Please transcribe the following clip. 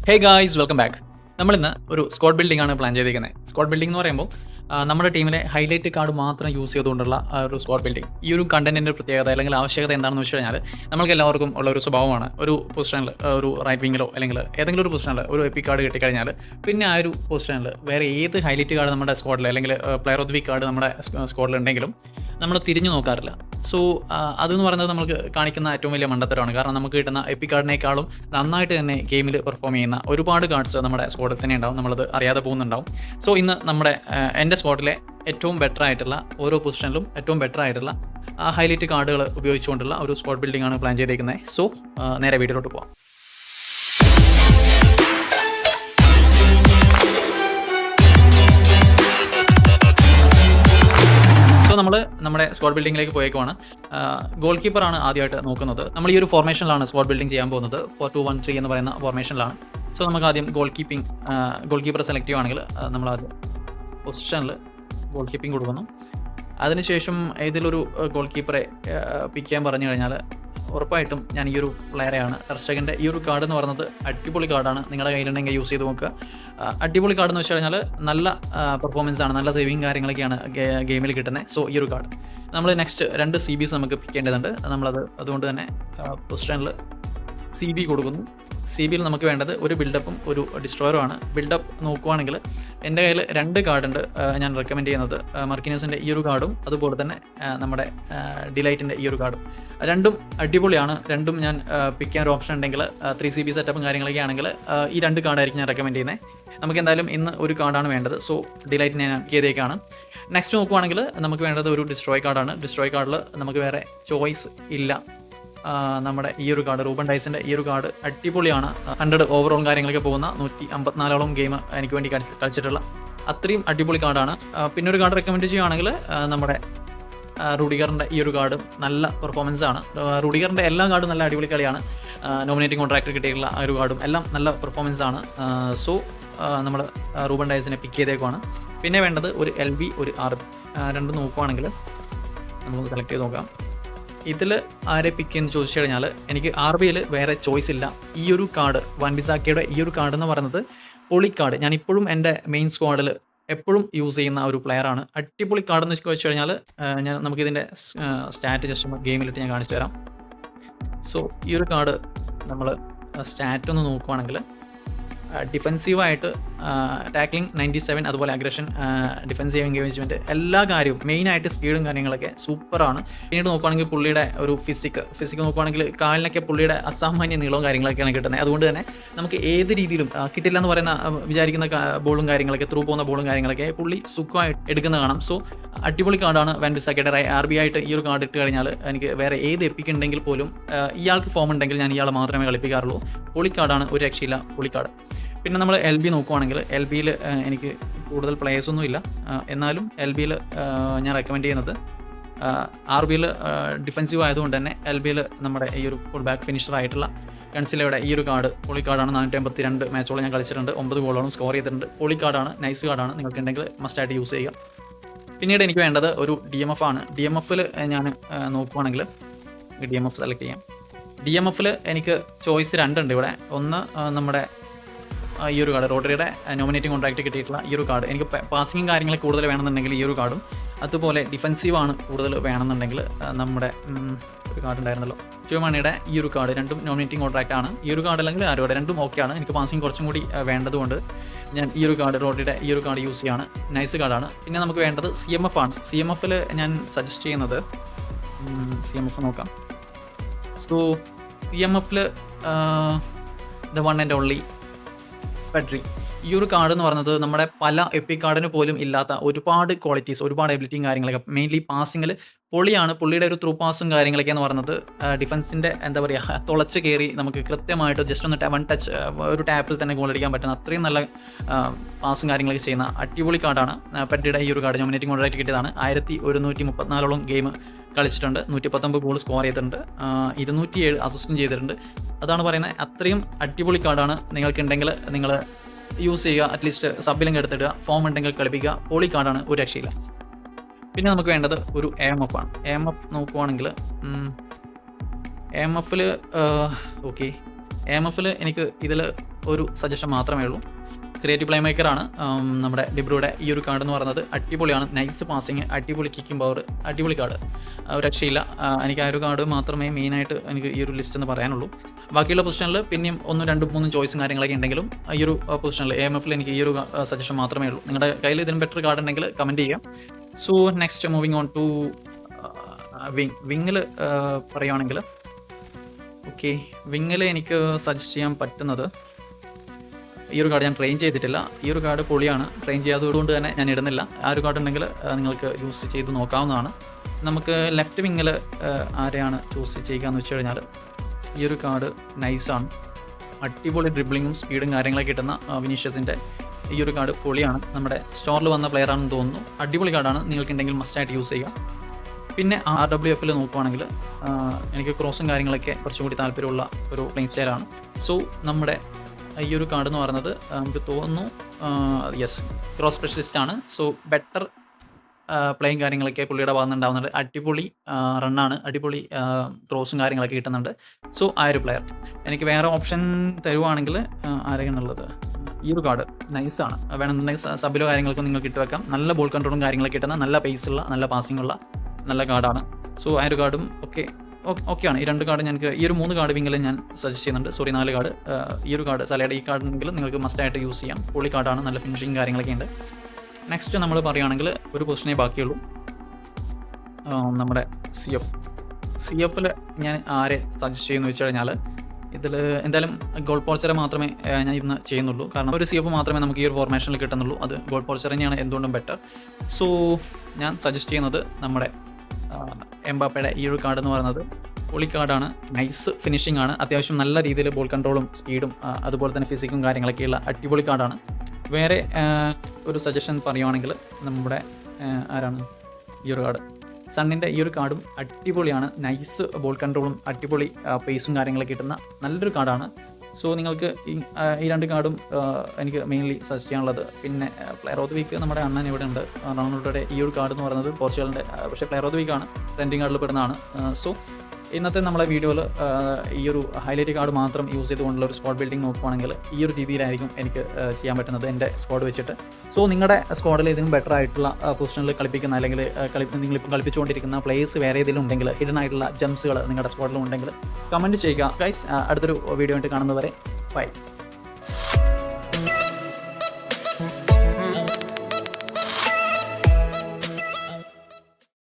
Hey guys, welcome back. നമ്മളിന്ന് ഒരു squad building ആണ് പ്ലാൻ ചെയ്തിരിക്കുന്നത്. സ്ക്വാഡ് ബിൽഡിംഗ് എന്ന് പറയുമ്പോൾ നമ്മുടെ ടീമിലെ ഹൈലൈറ്റ് കാർഡ് മാത്രം യൂസ് ചെയ്തുകൊണ്ടുള്ള ഒരു സ്ക്വാഡ് ബിൽഡിംഗ്. ഈ ഒരു കണ്ടന്റിൻ്റെ പ്രത്യേകത അല്ലെങ്കിൽ ആവശ്യകത എന്താണെന്ന് വെച്ച് കഴിഞ്ഞാൽ, നമുക്ക് എല്ലാവർക്കും ഉള്ള ഒരു സ്വഭാവമാണ് ഒരു പൊസിഷനിൽ ഒരു റൈറ്റ് വിങ്ങിലോ അല്ലെങ്കിൽ ഏതെങ്കിലും ഒരു പൊസിഷനിൽ ഒരു എപ്പിക് കാർഡ് കിട്ടിക്കഴിഞ്ഞാൽ പിന്നെ ആ ഒരു പൊസിഷനിൽ വേറെ ഏത് ഹൈലൈറ്റ് കാർഡ് നമ്മുടെ സ്ക്വാഡിൽ അല്ലെങ്കിൽ player of the week card നമ്മുടെ സ്ക്വാഡിലുണ്ടെങ്കിലും നമ്മൾ തിരിഞ്ഞു നോക്കാറില്ല. സോ അതെന്ന് പറയുന്നത് നമുക്ക് കാണിക്കുന്ന ഏറ്റവും വലിയ മണ്ടത്തരമാണ്. കാരണം നമുക്ക് കിട്ടുന്ന എപ്പിക് കാർഡിനേക്കാളും നന്നായിട്ട് തന്നെ ഗെയിമിൽ പെർഫോം ചെയ്യുന്ന ഒരുപാട് കാർഡ്സ് നമ്മുടെ സ്ക്വാഡിൽ തന്നെ ഉണ്ടാവും, നമ്മളത് അറിയാതെ പോകുന്നുണ്ടാവും. സോ ഇന്ന് നമ്മുടെ എൻ്റെ സ്ക്വാഡിലെ ഏറ്റവും ബെറ്റർ ആയിട്ടുള്ള ഓരോ പൊസിഷനിലും ഏറ്റവും ബെറ്റർ ആയിട്ടുള്ള ഹൈലൈറ്റ് കാർഡുകൾ ഉപയോഗിച്ചുകൊണ്ടുള്ള ഒരു സ്ക്വാഡ് ബിൽഡിംഗ് ആണ് പ്ലാൻ ചെയ്തേക്കുന്നത്. സോ നേരെ വീഡിയോയിലോട്ട് പോകാം. നമ്മൾ നമ്മുടെ സ്ക്വാഡ് ബിൽഡിങ്ങിലേക്ക് പോയേക്കുവാണ്. ഗോൾ കീപ്പറാണ് ആദ്യമായിട്ട് നോക്കുന്നത്. നമ്മൾ ഈ ഒരു ഫോർമേഷനിലാണ് സ്ക്വാഡ് ബിൽഡിംഗ് ചെയ്യാൻ പോകുന്നത്. 4-2-1-3 എന്ന് പറയുന്ന ഫോർമേഷനിലാണ്. സോ നമുക്ക് ആദ്യം ഗോൾ കീപ്പർ സെലക്ട് ചെയ്യുകയാണെങ്കിൽ നമ്മൾ ആദ്യം പൊസിഷനിൽ ഗോൾ കീപ്പിംഗ് കൊടുക്കുന്നു. അതിനുശേഷം ഇതിലൊരു ഗോൾ കീപ്പറെ പിക്ക് ചെയ്യാൻ പറഞ്ഞു കഴിഞ്ഞാൽ ഉറപ്പായിട്ടും ഞാൻ ഈ ഒരു പ്ലെയറെയാണ്. ടെർ സ്റ്റെഗൻ്റെ ഈ ഒരു കാർഡ് എന്ന് പറയുന്നത് അടിപൊളി കാർഡാണ്. നിങ്ങളുടെ കയ്യിലുണ്ടെങ്കിൽ യൂസ് ചെയ്ത് നോക്കുക. അടിപൊളി കാർഡ് എന്ന് വെച്ച് കഴിഞ്ഞാൽ നല്ല പെർഫോമൻസ് ആണ്, നല്ല സേവിങ് കാര്യങ്ങളൊക്കെയാണ് ഗെയിമിൽ കിട്ടുന്നത്. സോ ഈ ഒരു കാർഡ് നമ്മൾ നെക്സ്റ്റ് 2 CBs നമുക്ക് പിക്ക് ചെയ്യേണ്ടതുണ്ട്. അതുകൊണ്ട് തന്നെ പൊസിഷനിൽ CB കൊടുക്കുന്നു. CBയിൽ നമുക്ക് വേണ്ടത് ഒരു ബിൽഡപ്പും ഒരു ഡിസ്ട്രോയറുമാണ്. ബിൽഡപ്പ് നോക്കുവാണെങ്കിൽ എൻ്റെ കയ്യിൽ 2 കാർഡുണ്ട്. ഞാൻ റെക്കമെൻഡ് ചെയ്യുന്നത് മർക്കിനോസിൻ്റെ ഈ ഒരു കാർഡും അതുപോലെ തന്നെ നമ്മുടെ ഡിലൈറ്റിൻ്റെ ഈ ഒരു കാർഡും. രണ്ടും അടിപൊളിയാണ്. രണ്ടും ഞാൻ പിക്ക് ചെയ്യാൻ ഒരു ഓപ്ഷൻ ഉണ്ടെങ്കിൽ 3 CB സെറ്റപ്പും കാര്യങ്ങളൊക്കെ ആണെങ്കിൽ ഈ 2 കാർഡായിരിക്കും ഞാൻ റെക്കമെൻഡ് ചെയ്യുന്നത്. നമുക്ക് എന്തായാലും ഇന്ന് ഒരു കാർഡാണ് വേണ്ടത്. സോ ഡിലൈറ്റ് ഞാൻ പിക്ക് ചെയ്തേക്കാണ്. നെക്സ്റ്റ് നോക്കുവാണെങ്കിൽ നമുക്ക് വേണ്ടത് ഒരു ഡിസ്ട്രോയ് കാർഡാണ്. ഡിസ്ട്രോയ് കാർഡിൽ നമുക്ക് വേറെ ചോയ്സ് ഇല്ല. നമ്മുടെ ഈ ഒരു കാർഡ് റൂബൻ ഡൈസിൻ്റെ ഈ ഒരു കാർഡ് അടിപൊളിയാണ്. 100 ഓവറോൾ കാര്യങ്ങളൊക്കെ പോകുന്ന 154ഓളം ഗെയിം എനിക്ക് വേണ്ടി കളിച്ചിട്ടുള്ള അത്രയും അടിപൊളി കാർഡാണ്. പിന്നെ ഒരു കാർഡ് റെക്കമെൻഡ് ചെയ്യുകയാണെങ്കിൽ നമ്മുടെ റുഡിഗറിൻ്റെ ഈ ഒരു കാർഡും നല്ല പെർഫോമൻസ് ആണ്. റുഡിഗറിൻ്റെ എല്ലാ കാർഡും നല്ല അടിപൊളി കളിയാണ്. നോമിനേറ്റിംഗ് കോൺട്രാക്ട് കിട്ടിയിട്ടുള്ള ആ ഒരു കാർഡും എല്ലാം നല്ല പെർഫോമൻസ് ആണ്. സോ നമ്മൾ റൂബൻ ഡൈസിനെ പിക്ക് ചെയ്തേക്കുവാണ്. പിന്നെ വേണ്ടത് ഒരു LB ഒരു RB. രണ്ടും നോക്കുവാണെങ്കിൽ നമുക്ക് സെലക്ട് ചെയ്ത് നോക്കാം. ഇതിൽ ആരെ പിക്ക് ചെയ്യുന്നത് ചോദിച്ചു കഴിഞ്ഞാൽ എനിക്ക് RBയിൽ വേറെ ചോയ്സ് ഇല്ല. ഈ ഒരു കാർഡ് വാൻബിസാക്കയുടെ ഈ ഒരു കാർഡ് എന്ന് പറയുന്നത് പൊളി കാർഡ്. ഞാൻ ഇപ്പോഴും എൻ്റെ മെയിൻ സ്ക്വാഡിൽ എപ്പോഴും യൂസ് ചെയ്യുന്ന ഒരു പ്ലെയറാണ്. അടിപൊളി കാർഡ് എന്ന് വെച്ച് കഴിഞ്ഞാൽ നമുക്കിതിൻ്റെ സ്റ്റാറ്റ് ജസ്റ്റ് ഗെയിമിലിട്ട് ഞാൻ കാണിച്ചു തരാം. സോ ഈ ഒരു കാർഡ് നമ്മൾ സ്റ്റാറ്റ് ഒന്ന് നോക്കുവാണെങ്കിൽ ഡിഫെൻസീവായിട്ട് ടാക്ലിംഗ് 97, അതുപോലെ അഗ്രഷൻ, ഡിഫെൻസീവ് എൻഗേജ്മെൻറ്റ് എല്ലാ കാര്യവും മെയിനായിട്ട് സ്പീഡും കാര്യങ്ങളൊക്കെ സൂപ്പറാണ്. പിന്നീട് നോക്കുകയാണെങ്കിൽ പുള്ളിയുടെ ഒരു ഫിസിക് നോക്കുകയാണെങ്കിൽ കാലിനൊക്കെ പുള്ളിയുടെ അസാമാന്യ നീളവും കാര്യങ്ങളൊക്കെയാണ് കിട്ടുന്നത്. അതുകൊണ്ട് തന്നെ നമുക്ക് ഏത് രീതിയിലും കിട്ടില്ല എന്ന് പറയുന്ന വിചാരിക്കുന്ന ബോളും കാര്യങ്ങളൊക്കെ ത്രൂ പോകുന്ന ബോളും കാര്യങ്ങളൊക്കെ പുള്ളി സുഖമായിട്ട് എടുക്കുന്ന കാണാം. സോ അടിപൊളി കാർഡാണ് വാൻബിസാക്കയുടെ. RB ആയിട്ട് ഈ ഒരു കാർഡ് ഇട്ട് കഴിഞ്ഞാൽ എനിക്ക് വേറെ ഏത് എപ്പിക് ഉണ്ടെങ്കിൽ പോലും ഇയാൾക്ക് ഫോം ഉണ്ടെങ്കിൽ ഞാൻ ഇയാളെ മാത്രമേ കളിപ്പിക്കാറുള്ളൂ. പൊളി കാർഡാണ്, ഒരു രക്ഷയില്ല, പൊളി കാർഡ്. പിന്നെ നമ്മൾ LB നോക്കുവാണെങ്കിൽ LBയിൽ എനിക്ക് കൂടുതൽ പ്ലേയേഴ്സൊന്നും ഇല്ല. എന്നാലും LBയിൽ ഞാൻ റെക്കമെൻഡ് ചെയ്യുന്നത് RBയിൽ ഡിഫെൻസീവ് ആയതുകൊണ്ട് തന്നെ LBയിൽ നമ്മുടെ ഈ ഒരു ഫുൾ ബാക്ക് ഫിനിഷർ ആയിട്ടുള്ള കൺസിലയുടെ ഈ ഒരു കാർഡ് പൊളി കാർഡാണ്. 482 മാച്ചോളം ഞാൻ കളിച്ചിട്ടുണ്ട്, 9 ഗോളോളം സ്കോർ ചെയ്തിട്ടുണ്ട്. പൊളി കാർഡാണ്, നൈസ് കാർഡാണ്. നിങ്ങൾക്കുണ്ടെങ്കിൽ മസ്റ്റായിട്ട് യൂസ് ചെയ്യുക. പിന്നീട് എനിക്ക് വേണ്ടത് ഒരു DMF ആണ്. DMFൽ ഞാൻ നോക്കുവാണെങ്കിൽ DMF സെലക്ട് ചെയ്യാം. DMFൽ എനിക്ക് ചോയ്സ് 2 ഉണ്ട് ഇവിടെ. ഒന്ന് നമ്മുടെ ഈ ഒരു കാർഡ് റോട്ടറിയുടെ നോമിനേറ്റിംഗ് കോൺട്രാക്ട് കിട്ടിയിട്ടുള്ള ഈ ഒരു കാർഡ്. എനിക്ക് പാസിങ്ങും കാര്യങ്ങളൊക്കെ കൂടുതൽ വേണമെന്നുണ്ടെങ്കിൽ ഈ ഒരു കാർഡും, അതുപോലെ ഡിഫെൻസീവാണ് കൂടുതൽ വേണമെന്നുണ്ടെങ്കിൽ നമ്മുടെ ഒരു കാർഡ് ഉണ്ടായിരുന്നല്ലോ ചുവമണിയുടെ ഈ ഒരു കാർഡ്. രണ്ടും നോമിനേറ്റിംഗ് കോൺട്രാക്റ്റ് ആണ്. ഈ ഒരു കാർഡ് അല്ലെങ്കിൽ ആരോടെ രണ്ടും ഓക്കെയാണ്. എനിക്ക് പാസിങ് കുറച്ചും കൂടി വേണ്ടതുകൊണ്ട് ഞാൻ ഈ ഒരു കാർഡ് റോട്ടറിയുടെ ഈ ഒരു കാർഡ് യൂസ് ചെയ്യാണ്. നൈസ് കാർഡാണ്. പിന്നെ നമുക്ക് വേണ്ടത് CMF ആണ്. CMFൽ ഞാൻ സജസ്റ്റ് ചെയ്യുന്നത് CMF നോക്കാം. സോ CMFൽ the one and only Pedri. ഈ ഒരു കാർഡ് എന്ന് പറയുന്നത് നമ്മുടെ പല എപ്പിക് കാർഡിന് പോലും ഇല്ലാത്ത ഒരുപാട് ക്വാളിറ്റീസ്, ഒരുപാട് എബിലിറ്റിയും കാര്യങ്ങളൊക്കെ, മെയിൻലി പാസിങ്ങിൽ പൊളിയാണ്. പുള്ളിയുടെ ഒരു ത്രൂ പാസും കാര്യങ്ങളൊക്കെ എന്ന് പറയുന്നത് ഡിഫൻസിൻ്റെ എന്താ പറയുക തുളച്ച് കയറി നമുക്ക് കൃത്യമായിട്ട് ജസ്റ്റ് ഒന്ന് 1 ടച്ച് ഒരു ടാപ്പിൽ തന്നെ ഗോൾ അടിക്കാൻ പറ്റുന്ന അത്രയും നല്ല പാസും കാര്യങ്ങളൊക്കെ ചെയ്യുന്ന അടിപൊളി കാർഡാണ് പെഡ്രിയുടെ ഈ ഒരു കാർഡ്. നോമിനേറ്റിംഗ് കോൺട്രാക്ട് കിട്ടിയതാണ്. 1134ഓളം ഗെയിം കളിച്ചിട്ടുണ്ട്, 119 ഗോൾ സ്കോർ ചെയ്തിട്ടുണ്ട്, 207 അസിസ്റ്റും ചെയ്തിട്ടുണ്ട്. അതാണ് പറയുന്നത്, അത്രയും അടിപൊളി കാർഡാണ്. നിങ്ങൾക്കുണ്ടെങ്കിൽ നിങ്ങൾ യൂസ് ചെയ്യുക. അറ്റ്ലീസ്റ്റ് സബിലിംഗ് എടുത്തിടുക, ഫോം ഉണ്ടെങ്കിൽ കളിപ്പിക്കുക. പൊളി കാർഡാണ്, ഒരു രക്ഷയില്ല. പിന്നെ നമുക്ക് വേണ്ടത് ഒരു AMF ആണ്. AMF നോക്കുവാണെങ്കിൽ AMFൽ ഓക്കെ AMFൽ എനിക്ക് ഇതിൽ ഒരു സജഷൻ മാത്രമേ ഉള്ളൂ. ക്രിയേറ്റീവ് പ്ലേ മേക്കറാണ് നമ്മുടെ ഡിബ്രൂയുടെ ഈ ഒരു കാർഡ് എന്ന് പറയുന്നത്. അടിപൊളിയാണ്, നൈസ് പാസിങ്, അടിപൊളി കിക്കിംഗ് പവർ, അടിപൊളി കാർഡ്, രക്ഷയില്ല. എനിക്ക് ആ ഒരു കാർഡ് മാത്രമേ മെയിനായിട്ട് എനിക്ക് ഈ ഒരു ലിസ്റ്റ് എന്ന് പറയാനുള്ളൂ. ബാക്കിയുള്ള പൊസിഷനിൽ പിന്നെയും 1, 2, 3 ചോയ്സും കാര്യങ്ങളൊക്കെ ഉണ്ടെങ്കിലും ഈ ഒരു പൊസിഷനിൽ AMFൽ എനിക്ക് ഈ ഒരു സജഷൻ മാത്രമേ ഉള്ളൂ. നിങ്ങളുടെ കയ്യിൽ ഇതിന് ബെറ്റർ കാർഡ് ഉണ്ടെങ്കിൽ കമൻറ്റ് ചെയ്യാം. So next moving on to വിങ്ങിൽ പറയുകയാണെങ്കിൽ, ഓക്കെ, വിങ്ങിൽ എനിക്ക് സജസ്റ്റ് ചെയ്യാൻ പറ്റുന്നത് ഈ ഒരു കാർഡ് ഞാൻ ട്രെയിൻ ചെയ്തിട്ടില്ല. ഈ ഒരു കാർഡ് പൊളിയാണ്, ട്രെയിൻ ചെയ്യാത്തതുകൊണ്ട് തന്നെ ഞാൻ ഇടുന്നില്ല. ആ ഒരു കാർഡ് ഉണ്ടെങ്കിൽ നിങ്ങൾക്ക് യൂസ് ചെയ്ത് നോക്കാവുന്നതാണ്. നമുക്ക് ലെഫ്റ്റ് വിങ്ങിൽ ആരെയാണ് ചൂസ് ചെയ്യുക എന്ന് വെച്ച് കഴിഞ്ഞാൽ, ഈ ഒരു കാർഡ് നൈസാണ്, അടിപൊളി ഡ്രിബ്ലിങ്ങും സ്പീഡും കാര്യങ്ങളൊക്കെ കിട്ടുന്ന വിനീഷ്യസിൻ്റെ ഈ ഒരു കാർഡ് പൊളിയാണ്. നമ്മുടെ സ്റ്റോറിൽ വന്ന പ്ലെയർ ആണെന്ന് തോന്നുന്നു. അടിപൊളി കാർഡാണ്, നിങ്ങൾക്കുണ്ടെങ്കിൽ മസ്റ്റായിട്ട് യൂസ് ചെയ്യുക. പിന്നെ RWFൽ നോക്കുവാണെങ്കിൽ എനിക്ക് ക്രോസും കാര്യങ്ങളൊക്കെ കുറച്ചും കൂടി താല്പര്യമുള്ള ഒരു പ്ലേയിങ് സ്റ്റൈലാണ്. സോ നമ്മുടെ ഈ ഒരു കാർഡ് എന്ന് പറയുന്നത് എനിക്ക് തോന്നുന്നു യെസ് ക്രോസ് സ്പെഷ്യലിസ്റ്റ് ആണ്. സോ ബെറ്റർ പ്ലേയും കാര്യങ്ങളൊക്കെ പുള്ളിയുടെ ഭാഗത്ത് ഉണ്ടാകുന്നുണ്ട്. അടിപൊളി റണ്ണാണ്, അടിപൊളി ക്രോസും കാര്യങ്ങളൊക്കെ കിട്ടുന്നുണ്ട്. സോ ആ ഒരു പ്ലെയർ എനിക്ക് വേറെ ഓപ്ഷൻ തരുവാണെങ്കിൽ ആരെയാണുള്ളത്, ഈ ഒരു കാർഡ് നൈസാണ്, വേണമെന്നുണ്ടെങ്കിൽ സബിലോ കാര്യങ്ങളൊക്കെ നിങ്ങൾക്ക് ഇട്ട് വെക്കാം. നല്ല ബോൾ കൺട്രോളും കാര്യങ്ങളൊക്കെ കിട്ടുന്ന, നല്ല പേസുള്ള, നല്ല പാസിങ്ങുള്ള നല്ല കാർഡാണ്. സോ ആ ഒരു കാർഡും ഓക്കെയാണ്. ഈ 2 കാർഡ് ഞങ്ങൾക്ക് ഈ ഒരു 3 കാർഡ് വിങ്ങിലും ഞാൻ സജസ്റ്റ് ചെയ്യുന്നുണ്ട്. 4 കാർഡ്. ഈ ഒരു കാർഡ് സലയുടെ ഈ കാർഡ് ഉണ്ടെങ്കിൽ നിങ്ങൾക്ക് മസ്റ്റായിട്ട് യൂസ് ചെയ്യാം. പൊളി കാർഡാണ്, നല്ല ഫിനിഷിങ് കാര്യങ്ങളൊക്കെ ഉണ്ട്. നെക്സ്റ്റ് നമ്മൾ പറയുകയാണെങ്കിൽ ഒരു പൊസിഷനേ ബാക്കിയുള്ളൂ, നമ്മുടെ CFൽ ഞാൻ ആരെ സജസ്റ്റ് ചെയ്യുമെന്ന് വെച്ച് കഴിഞ്ഞാൽ, ഇതിൽ എന്തായാലും ഗോൾ പോർച്ചറെ മാത്രമേ ഞാൻ ഇന്ന് ചെയ്യുന്നുള്ളൂ. കാരണം ഒരു CF മാത്രമേ നമുക്ക് ഈ ഒരു ഫോർമേഷനിൽ കിട്ടുന്നുള്ളൂ. അത് ഗോൾ പോർച്ചർ തന്നെയാണ് എന്തുകൊണ്ടും ബെറ്റർ. സോ ഞാൻ സജസ്റ്റ് ചെയ്യുന്നത് നമ്മുടെ എംബാപ്പയുടെ ഈ ഒരു കാർഡ് എന്ന് പറയുന്നത് പൊളി കാർഡാണ്, നൈസ് ഫിനിഷിംഗ് ആണ്, അത്യാവശ്യം നല്ല രീതിയിൽ ബോൾ കൺട്രോളും സ്പീഡും അതുപോലെ തന്നെ ഫിസിക്കും കാര്യങ്ങളൊക്കെയുള്ള അടിപൊളി കാർഡാണ്. വേറെ ഒരു സജഷൻ പറയുവാണെങ്കിൽ നമ്മുടെ ആരാണ് ഈ ഒരു കാർഡ്, സണ്ണിൻ്റെ ഈ ഒരു കാർഡും അടിപൊളിയാണ്, നൈസ് ബോൾ കൺട്രോളും അടിപൊളി പേസും കാര്യങ്ങളൊക്കെ കിട്ടുന്ന നല്ലൊരു കാർഡാണ്. സോ നിങ്ങൾക്ക് ഈ 2 കാർഡും എനിക്ക് മെയിൻലി സജസ്റ്റ് ചെയ്യാനുള്ളത്. പിന്നെ പ്ലെയർ ഓഫ് ദി വീക്ക് നമ്മുടെ അണ്ണൻ ഇവിടെ ഉണ്ട്, റൊണാൾഡോയുടെ ഈ ഒരു കാർഡ് എന്ന് പറയുന്നത് പോർച്ചുഗലിൻ്റെ, പക്ഷേ പ്ലെയർ ഓഫ് ദി വീക്കാണ്, ട്രെൻഡിങ് കാർഡിൽ പെടുന്നതാണ്. സോ ഇന്നത്തെ നമ്മളെ വീഡിയോയിൽ ഈ ഒരു ഹൈലൈറ്റ് കാർഡ് മാത്രം യൂസ് ചെയ്തുകൊണ്ടുള്ള ഒരു സ്ക്വാഡ് ബിൽഡിംഗ് നോക്കുവാണെങ്കിൽ ഈ ഒരു രീതിയിലായിരിക്കും എനിക്ക് ചെയ്യാൻ പറ്റുന്നത് എൻ്റെ സ്ക്വാഡ് വെച്ചിട്ട്. സോ നിങ്ങളുടെ സ്ക്വാഡിൽ ഇതിനും ബെറ്റർ ആയിട്ടുള്ള പൊസിഷനിൽ കളിപ്പിക്കുന്ന അല്ലെങ്കിൽ നിങ്ങളിപ്പോൾ കളിപ്പിച്ചുകൊണ്ടിരിക്കുന്ന പ്ലേയേഴ്സ് വേറെ ഏതെങ്കിലും ഉണ്ടെങ്കിൽ, ഹിഡൻ ആയിട്ടുള്ള ജംസുകൾ നിങ്ങളുടെ സ്ക്വാഡിലും ഉണ്ടെങ്കിൽ കമൻറ്റ് ചെയ്യുക ഗൈസ്. അടുത്തൊരു വീഡിയോ ആയിട്ട് കാണുന്നവരെ ബൈ.